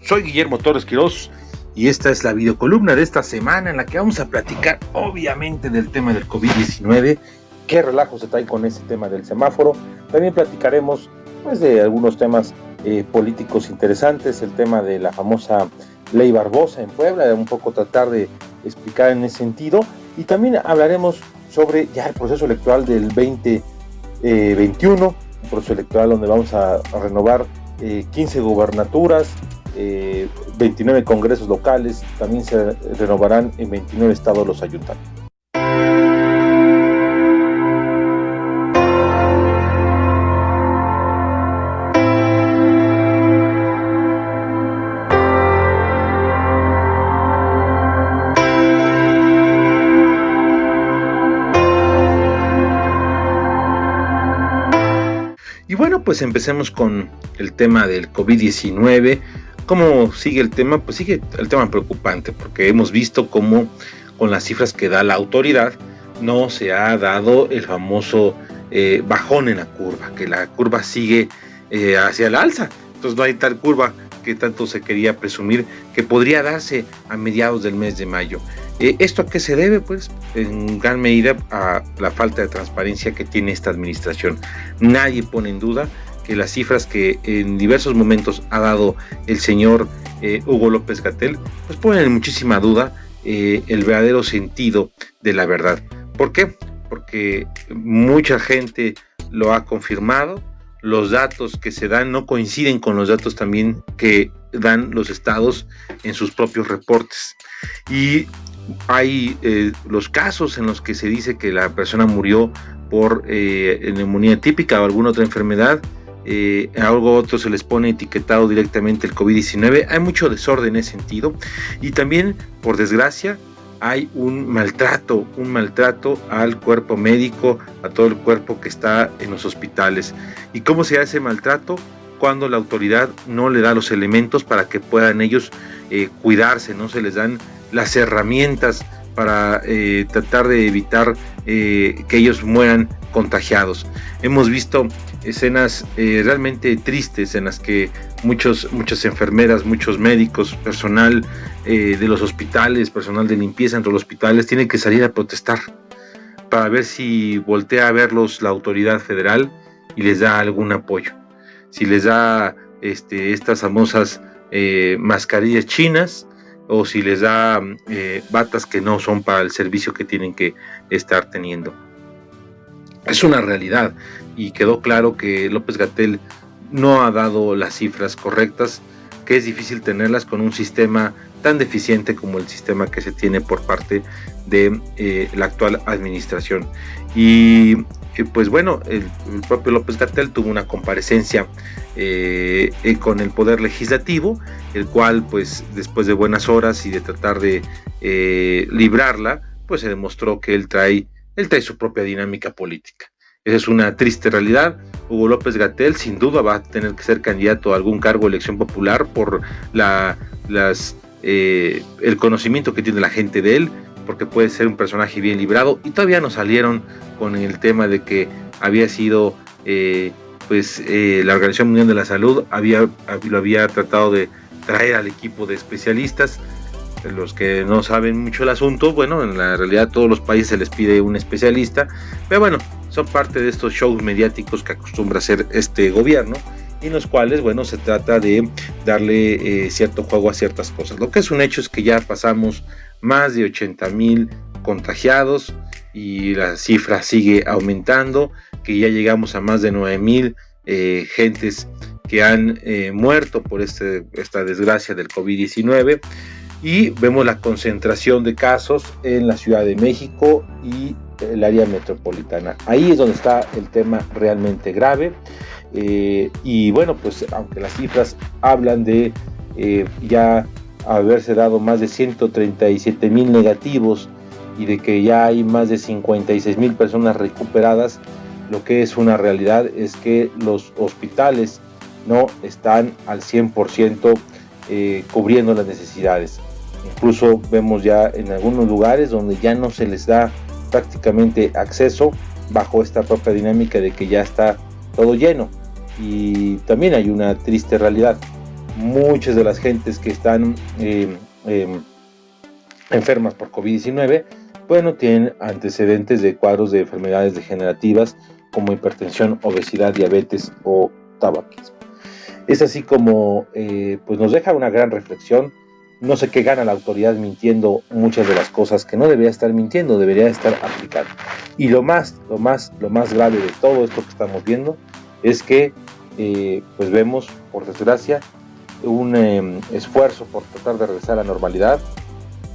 Soy Guillermo Torres Quirós y esta es la videocolumna de esta semana en la que vamos a platicar obviamente del tema del COVID-19, qué relajo se trae con ese tema del semáforo. También platicaremos pues de algunos temas políticos interesantes, el tema de la famosa Ley Barbosa en Puebla, un poco tratar de explicar en ese sentido, y también hablaremos sobre ya el proceso electoral del 2021, un proceso electoral donde vamos a renovar 15 gubernaturas, 29 congresos locales, también se renovarán en 29 estados los ayuntamientos. Y bueno, pues empecemos con el tema del COVID-19. ¿Cómo sigue el tema? Pues sigue el tema preocupante, porque hemos visto cómo con las cifras que da la autoridad no se ha dado el famoso bajón en la curva, que la curva sigue hacia el alza. Entonces no hay tal curva que tanto se quería presumir que podría darse a mediados del mes de mayo. ¿Esto a qué se debe? Pues en gran medida a la falta de transparencia que tiene esta administración. Nadie pone en duda que las cifras que en diversos momentos ha dado el señor Hugo López-Gatell pues ponen en muchísima duda el verdadero sentido de la verdad. ¿Por qué? Porque mucha gente lo ha confirmado. Los datos que se dan no coinciden con los datos también que dan los estados en sus propios reportes. Y hay los casos en los que se dice que la persona murió por neumonía típica o alguna otra enfermedad. A algo otro se les pone etiquetado directamente el COVID-19. Hay mucho desorden en ese sentido. Y también, por desgracia, hay un maltrato al cuerpo médico, a todo el cuerpo que está en los hospitales. ¿Y cómo se hace maltrato? Cuando la autoridad no le da los elementos para que puedan ellos cuidarse, no se les dan las herramientas para tratar de evitar que ellos mueran contagiados. Hemos visto escenas realmente tristes en las que muchas enfermeras, muchos médicos, personal de los hospitales, personal de limpieza entre los hospitales tienen que salir a protestar para ver si voltea a verlos la autoridad federal y les da algún apoyo, si les da estas famosas mascarillas chinas o si les da batas que no son para el servicio que tienen que estar teniendo. Es una realidad y quedó claro que López-Gatell no ha dado las cifras correctas, que es difícil tenerlas con un sistema tan deficiente como el sistema que se tiene por parte de la actual administración. Y pues bueno, el propio López-Gatell tuvo una comparecencia con el Poder Legislativo, el cual pues después de buenas horas y de tratar de librarla, pues se demostró que él trae su propia dinámica política. Esa es una triste realidad. Hugo López-Gatell sin duda va a tener que ser candidato a algún cargo de elección popular por el conocimiento que tiene la gente de él, porque puede ser un personaje bien librado, y todavía no salieron con el tema de que había sido la Organización Mundial de la Salud lo había tratado de traer al equipo de especialistas. Los que no saben mucho el asunto, bueno, en la realidad a todos los países se les pide un especialista, pero bueno, son parte de estos shows mediáticos que acostumbra hacer este gobierno, y en los cuales, bueno, se trata de darle cierto juego a ciertas cosas. Lo que es un hecho es que ya pasamos más de 80,000 contagiados y la cifra sigue aumentando, que ya llegamos a más de 9,000 gentes que han muerto por esta desgracia del COVID-19. Y vemos la concentración de casos en la Ciudad de México y el área metropolitana. Ahí es donde está el tema realmente grave. Y bueno, pues aunque las cifras hablan de ya haberse dado más de 137,000 negativos y de que ya hay más de 56,000 personas recuperadas, lo que es una realidad es que los hospitales no están al 100% cubriendo las necesidades. Incluso vemos ya en algunos lugares donde ya no se les da prácticamente acceso bajo esta propia dinámica de que ya está todo lleno. Y también hay una triste realidad. muchas de las gentes que están enfermas por COVID-19, bueno, tienen antecedentes de cuadros de enfermedades degenerativas como hipertensión, obesidad, diabetes o tabaquismo. Es así como pues nos deja una gran reflexión. No sé qué gana la autoridad mintiendo muchas de las cosas que no debería estar mintiendo, debería estar aplicando. Y lo más grave de todo esto que estamos viendo es que pues vemos, por desgracia, un esfuerzo por tratar de regresar a la normalidad,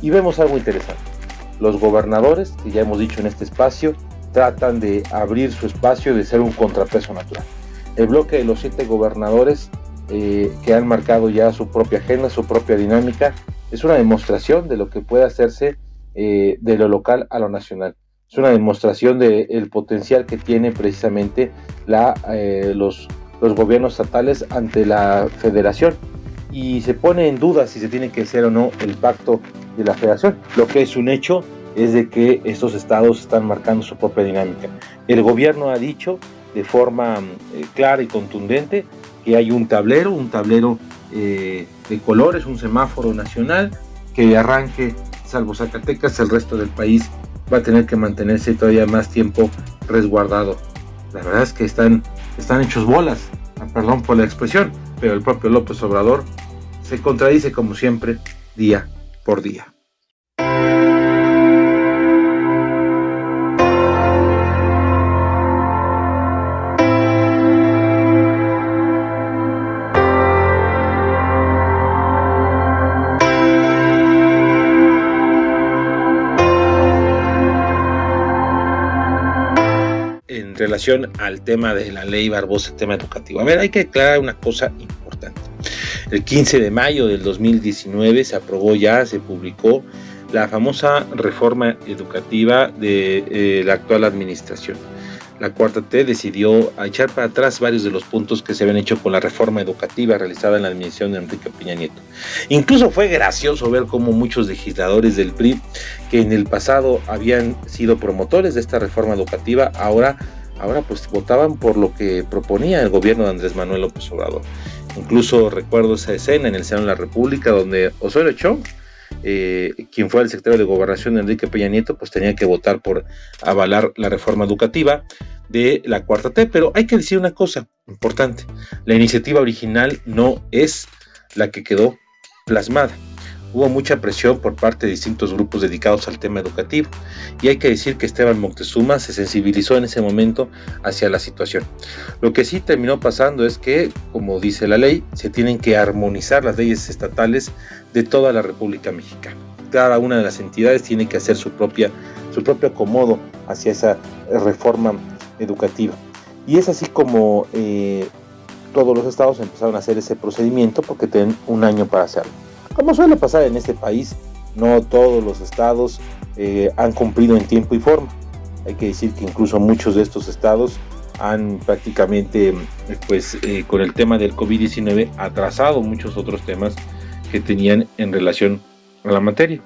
y vemos algo interesante. Los gobernadores, que ya hemos dicho en este espacio, tratan de abrir su espacio, de ser un contrapeso natural. El bloque de los 7 gobernadores que han marcado ya su propia agenda, su propia dinámica, es una demostración de lo que puede hacerse de lo local a lo nacional. Es una demostración del potencial que tiene precisamente los gobiernos estatales ante la federación, y se pone en duda si se tiene que hacer o no el pacto de la federación. Lo que es un hecho es de que estos estados están marcando su propia dinámica. El gobierno ha dicho de forma clara y contundente que hay un tablero de colores, un semáforo nacional, que de arranque, salvo Zacatecas, el resto del país va a tener que mantenerse todavía más tiempo resguardado. La verdad es que están hechos bolas, perdón por la expresión, pero el propio López Obrador se contradice como siempre, día por día. En relación al tema de la ley Barbosa, el tema educativo. A ver, hay que aclarar una cosa importante. El 15 de mayo del 2019 se publicó la famosa reforma educativa de la actual administración. La 4T decidió echar para atrás varios de los puntos que se habían hecho con la reforma educativa realizada en la administración de Enrique Peña Nieto. Incluso fue gracioso ver cómo muchos legisladores del PRI, que en el pasado habían sido promotores de esta reforma educativa, ahora pues votaban por lo que proponía el gobierno de Andrés Manuel López Obrador. Incluso recuerdo esa escena en el Senado de la República donde Osorio Chong, quien fue el secretario de Gobernación de Enrique Peña Nieto, pues tenía que votar por avalar la reforma educativa de la 4T. Pero hay que decir una cosa importante: la iniciativa original no es la que quedó plasmada. Hubo mucha presión por parte de distintos grupos dedicados al tema educativo, y hay que decir que Esteban Moctezuma se sensibilizó en ese momento hacia la situación. Lo que sí terminó pasando es que, como dice la ley, se tienen que armonizar las leyes estatales de toda la República Mexicana. Cada una de las entidades tiene que hacer su propio acomodo hacia esa reforma educativa. Y es así como todos los estados empezaron a hacer ese procedimiento, porque tienen un año para hacerlo. Como suele pasar en este país, no todos los estados han cumplido en tiempo y forma. Hay que decir que incluso muchos de estos estados han prácticamente, con el tema del COVID-19, atrasado muchos otros temas que tenían en relación a la materia.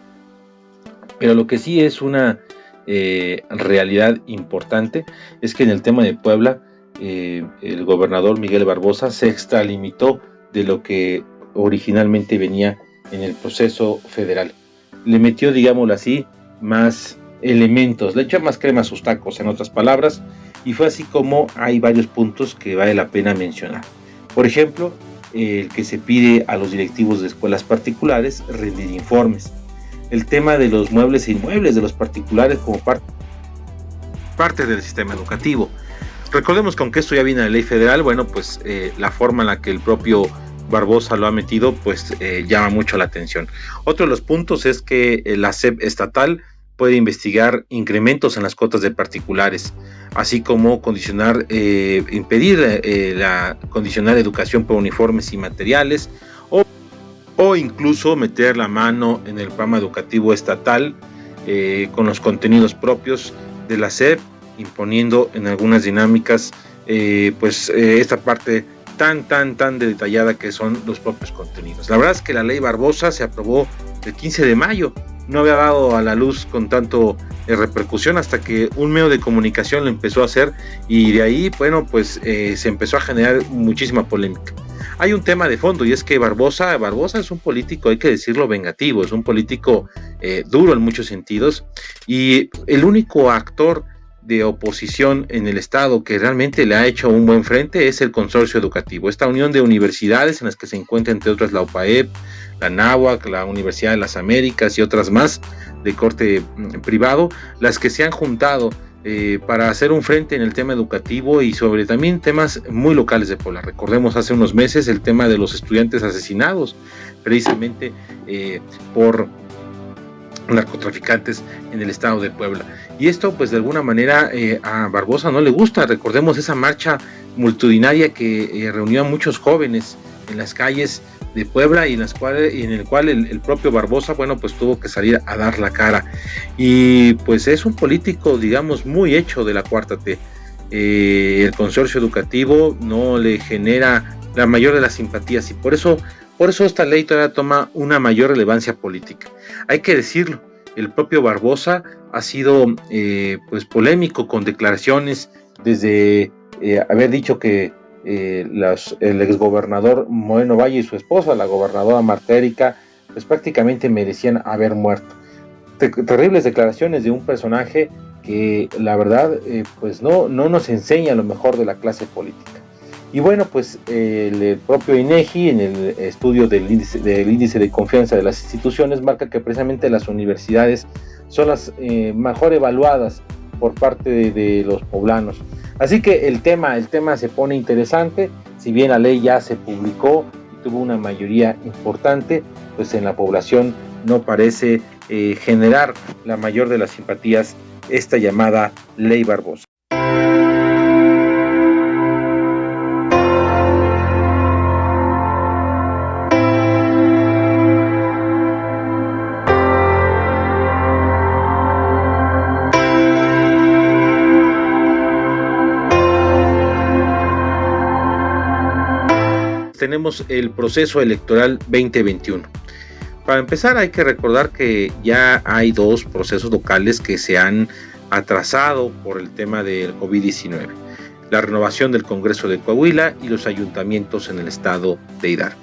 Pero lo que sí es una realidad importante es que en el tema de Puebla, el gobernador Miguel Barbosa se extralimitó de lo que originalmente venía en el proceso federal. Le metió, digámoslo así, más elementos, le echó más crema a sus tacos, en otras palabras, y fue así como hay varios puntos que vale la pena mencionar. Por ejemplo, el que se pide a los directivos de escuelas particulares rendir informes. El tema de los muebles e inmuebles de los particulares como parte del sistema educativo. Recordemos que aunque esto ya viene de la ley federal, bueno, pues la forma en la que el propio Barbosa lo ha metido, pues llama mucho la atención. Otro de los puntos es que la SEP estatal puede investigar incrementos en las cuotas de particulares, así como impedir condicionar educación por uniformes y materiales, o incluso meter la mano en el programa educativo estatal con los contenidos propios de la SEP, imponiendo en algunas dinámicas esta parte tan detallada que son los propios contenidos. La verdad es que la ley Barbosa se aprobó el 15 de mayo, no había dado a la luz con tanto repercusión hasta que un medio de comunicación lo empezó a hacer, y de ahí, bueno, pues se empezó a generar muchísima polémica. Hay un tema de fondo, y es que Barbosa es un político, hay que decirlo, vengativo, es un político duro en muchos sentidos, y el único actor de oposición en el estado que realmente le ha hecho un buen frente es el consorcio educativo, esta unión de universidades en las que se encuentra entre otras la UPAEP, la ANAHUAC, la Universidad de las Américas y otras más de corte privado, las que se han juntado para hacer un frente en el tema educativo y sobre también temas muy locales de Puebla. Recordemos hace unos meses el tema de los estudiantes asesinados precisamente por narcotraficantes en el estado de Puebla. Y esto pues de alguna manera a Barbosa no le gusta. Recordemos esa marcha multitudinaria que reunió a muchos jóvenes en las calles de Puebla y en el cual el propio Barbosa, bueno, pues tuvo que salir a dar la cara. Y pues es un político, digamos, muy hecho de la Cuarta T. El consorcio educativo no le genera la mayor de las simpatías, y por eso esta ley todavía toma una mayor relevancia política. Hay que decirlo, el propio Barbosa ha sido pues polémico con declaraciones desde haber dicho que el exgobernador Moreno Valle y su esposa, la gobernadora Marta Erika, pues prácticamente merecían haber muerto. Terribles declaraciones de un personaje que la verdad pues no nos enseña lo mejor de la clase política. Y bueno, pues el propio INEGI en el estudio del índice de confianza de las instituciones marca que precisamente las universidades son las mejor evaluadas por parte de los poblanos. Así que el tema se pone interesante. Si bien la ley ya se publicó y tuvo una mayoría importante, pues en la población no parece generar la mayor de las simpatías esta llamada Ley Barbosa. Tenemos el proceso electoral 2021. Para empezar, hay que recordar que ya hay 2 procesos locales que se han atrasado por el tema del COVID-19. La renovación del Congreso de Coahuila y los ayuntamientos en el estado de Hidalgo.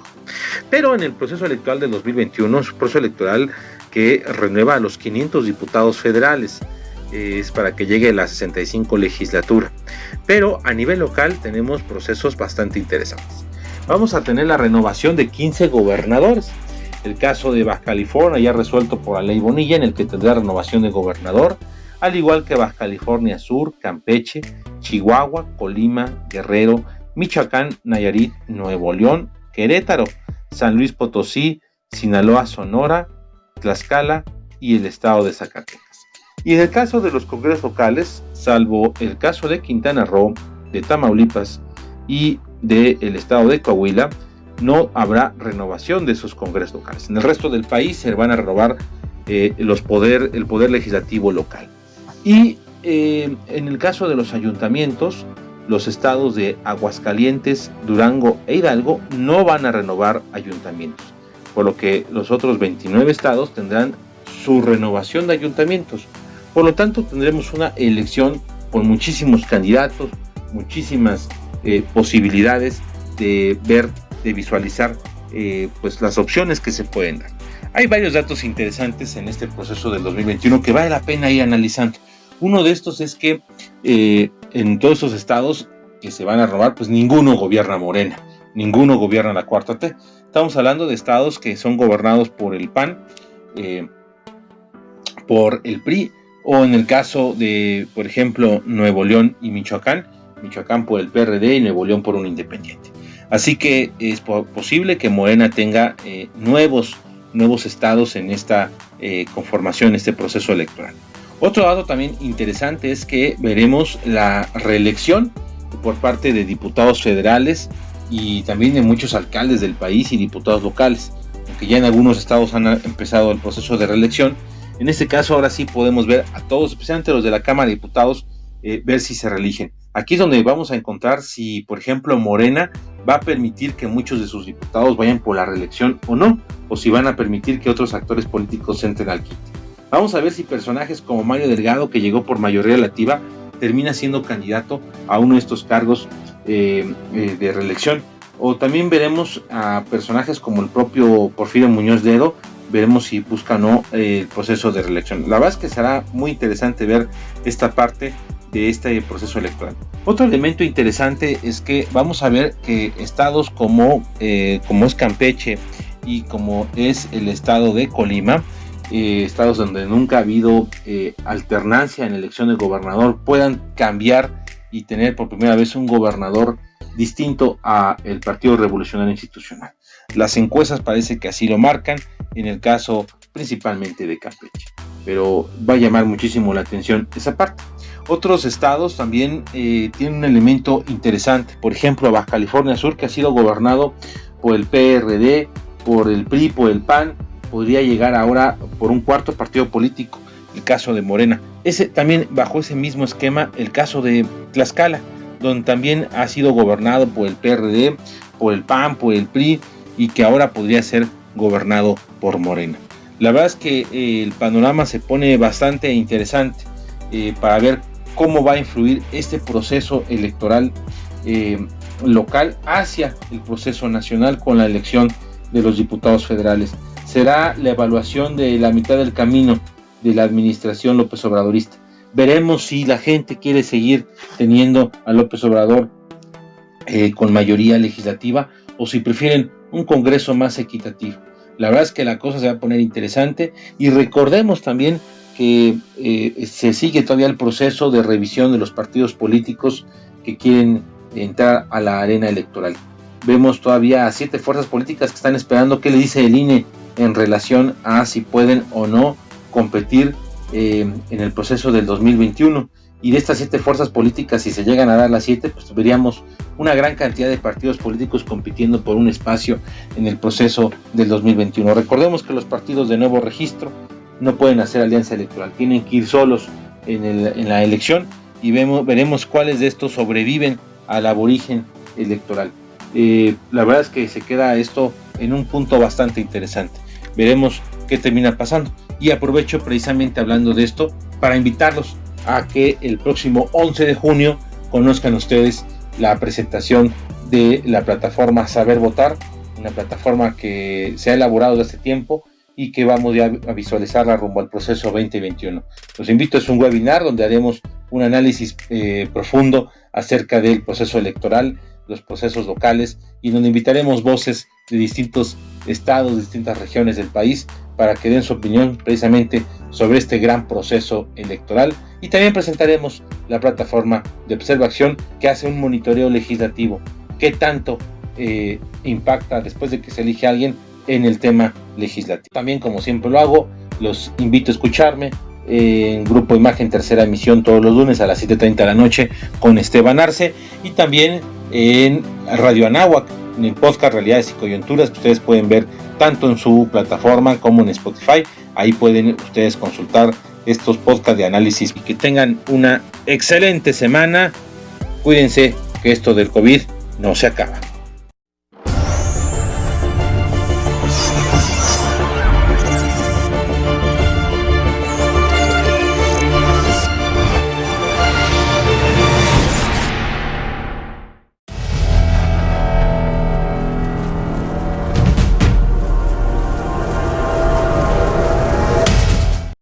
Pero en el proceso electoral del 2021 es un proceso electoral que renueva a los 500 diputados federales. Es para que llegue a la 65 legislatura. Pero a nivel local tenemos procesos bastante interesantes. Vamos a tener la renovación de 15 gobernadores. El caso de Baja California ya resuelto por la ley Bonilla, en el que tendrá renovación de gobernador, al igual que Baja California Sur, Campeche, Chihuahua, Colima, Guerrero, Michoacán, Nayarit, Nuevo León, Querétaro, San Luis Potosí, Sinaloa, Sonora, Tlaxcala y el estado de Zacatecas. Y en el caso de los congresos locales, salvo el caso de Quintana Roo, de Tamaulipas y del estado de Coahuila, no habrá renovación de esos congresos locales. En el resto del país se van a renovar el poder legislativo local. Y en el caso de los ayuntamientos, los estados de Aguascalientes, Durango e Hidalgo no van a renovar ayuntamientos, por lo que los otros 29 estados tendrán su renovación de ayuntamientos. Por lo tanto, tendremos una elección con muchísimos candidatos, muchísimas posibilidades de ver, de visualizar pues las opciones que se pueden dar. Hay varios datos interesantes en este proceso del 2021 que vale la pena ir analizando. Uno de estos es que en todos esos estados que se van a renovar, pues ninguno gobierna Morena, ninguno gobierna la Cuarta T. Estamos hablando de estados que son gobernados por el PAN, por el PRI, o en el caso de, por ejemplo, Nuevo León y Michoacán por el PRD y Nuevo León por un independiente. Así que es posible que Morena tenga nuevos estados en esta conformación, este proceso electoral. Otro dato también interesante es que veremos la reelección por parte de diputados federales y también de muchos alcaldes del país y diputados locales, aunque ya en algunos estados han empezado el proceso de reelección. En este caso ahora sí podemos ver a todos, especialmente los de la Cámara de Diputados, ver si se reeligen. Aquí es donde vamos a encontrar si, por ejemplo, Morena va a permitir que muchos de sus diputados vayan por la reelección o no, o si van a permitir que otros actores políticos entren al quite. Vamos a ver si personajes como Mario Delgado, que llegó por mayoría relativa, termina siendo candidato a uno de estos cargos de reelección. O también veremos a personajes como el propio Porfirio Muñoz Ledo, veremos si busca o no el proceso de reelección. La verdad es que será muy interesante ver esta parte de este proceso electoral. Otro elemento interesante es que vamos a ver que estados como es Campeche y como es el estado de Colima, estados donde nunca ha habido alternancia en elección de gobernador, puedan cambiar y tener por primera vez un gobernador distinto a el Partido Revolucionario Institucional. Las encuestas parece que así lo marcan, en el caso principalmente de Campeche, pero va a llamar muchísimo la atención esa parte. Otros estados también tienen un elemento interesante, por ejemplo Baja California Sur, que ha sido gobernado por el PRD, por el PRI, por el PAN, podría llegar ahora por un cuarto partido político, el caso de Morena. También bajo ese mismo esquema el caso de Tlaxcala, donde también ha sido gobernado por el PRD, por el PAN, por el PRI, y que ahora podría ser gobernado por Morena. La verdad es que el panorama se pone bastante interesante para ver cómo va a influir este proceso electoral local hacia el proceso nacional con la elección de los diputados federales. Será la evaluación de la mitad del camino de la administración López Obradorista. Veremos si la gente quiere seguir teniendo a López Obrador con mayoría legislativa o si prefieren un Congreso más equitativo. La verdad es que la cosa se va a poner interesante y recordemos también que se sigue todavía el proceso de revisión de los partidos políticos que quieren entrar a la arena electoral. Vemos todavía a 7 fuerzas políticas que están esperando qué le dice el INE en relación a si pueden o no competir en el proceso del 2021. Y de estas 7 fuerzas políticas, si se llegan a dar las 7, pues veríamos una gran cantidad de partidos políticos compitiendo por un espacio en el proceso del 2021. Recordemos que los partidos de nuevo registro no pueden hacer alianza electoral, tienen que ir solos en la elección y veremos cuáles de estos sobreviven al aborigen electoral. La verdad es que se queda esto en un punto bastante interesante. Veremos qué termina pasando. Y aprovecho precisamente hablando de esto para invitarlos a que el próximo 11 de junio conozcan ustedes la presentación de la plataforma Saber Votar, una plataforma que se ha elaborado desde hace tiempo y que vamos ya a visualizarla rumbo al proceso 2021. Los invito, es un webinar donde haremos un análisis profundo acerca del proceso electoral, los procesos locales, y donde invitaremos voces de distintos estados, de distintas regiones del país, para que den su opinión precisamente sobre este gran proceso electoral. Y también presentaremos la plataforma de observación que hace un monitoreo legislativo. ¿Qué tanto impacta después de que se elige a alguien en el tema legislativo? También, como siempre lo hago, los invito a escucharme en Grupo Imagen, tercera emisión, todos los lunes a las 7:30 de la noche con Esteban Arce, y también en Radio Anáhuac, en el podcast Realidades y Coyunturas, que ustedes pueden ver tanto en su plataforma como en Spotify. Ahí pueden ustedes consultar estos podcasts de análisis. Y que tengan una excelente semana. Cuídense, que esto del COVID no se acaba.